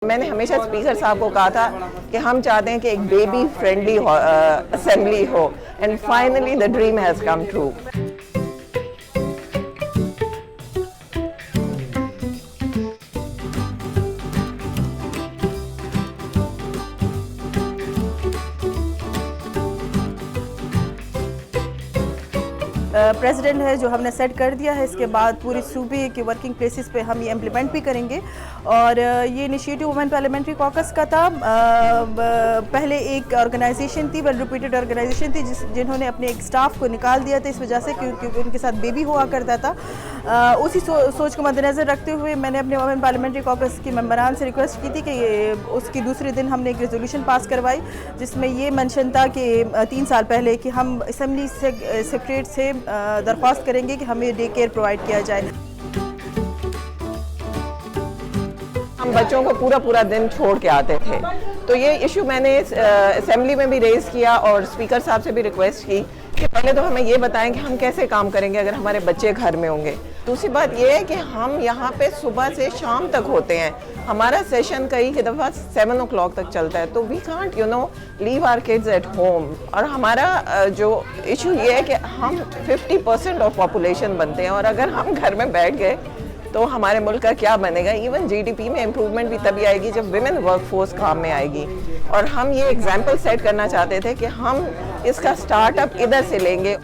मैंने हमेशा स्पीकर साहब को कहा था कि हम चाहते हैं कि एक बेबी फ्रेंडली असेंबली हो and finally the dream has come true. President है जो हमने सेट कर दिया है, इसके बाद पूरी सूबे के वर्किंग प्लेसेस पे हम ये इम्प्लीमेंट भी करेंगे। और ये इनिशिएटिव वुमेन पार्लियामेंट्री कॉकस का था। पहले एक ऑर्गेनाइजेशन थी, वेल रिपीटेड ऑर्गेनाइजेशन थी, जिन्होंने अपने एक स्टाफ को निकाल दिया था इस वजह से क्योंकि उनके साथ बेबी हुआ करता था। उसी सोच को मद्देनज़र रखते हुए मैंने अपने वुमेन पार्लियामेंट्री कॉकस के मेंबरान से रिक्वेस्ट की थी कि उसके दूसरे दिन हमने एक रेजोल्यूशन पास करवाई जिसमें ये मेंशन था कि 3 साल पहले कि हम असेंबली सेक्रेटरीट से दरख्वास्त करेंगे कि हमें डे केयर प्रोवाइड किया जाए। हम बच्चों को पूरा दिन छोड़ के आते थे, तो ये इशू मैंने असेंबली में भी रेज किया और स्पीकर साहब से भी रिक्वेस्ट की कि पहले तो हमें ये बताएं कि हम कैसे काम करेंगे अगर हमारे बच्चे घर में होंगे। दूसरी बात ये है कि हम यहाँ पे सुबह से शाम तक होते हैं, हमारा सेशन कई की दफ़ा 7 o'clock तक चलता है, तो we can't leave our kids at home. और हमारा जो इशू ये है कि हम 50% ऑफ पॉपुलेशन बनते हैं और अगर हम घर में बैठ गए तो हमारे मुल्क का क्या बनेगा। इवन जीडीपी में इम्प्रूवमेंट भी तभी आएगी जब विमेन वर्कफोर्स काम में आएगी। और हम ये एग्जाम्पल सेट करना चाहते थे कि हम इसका स्टार्टअप इधर से लेंगे।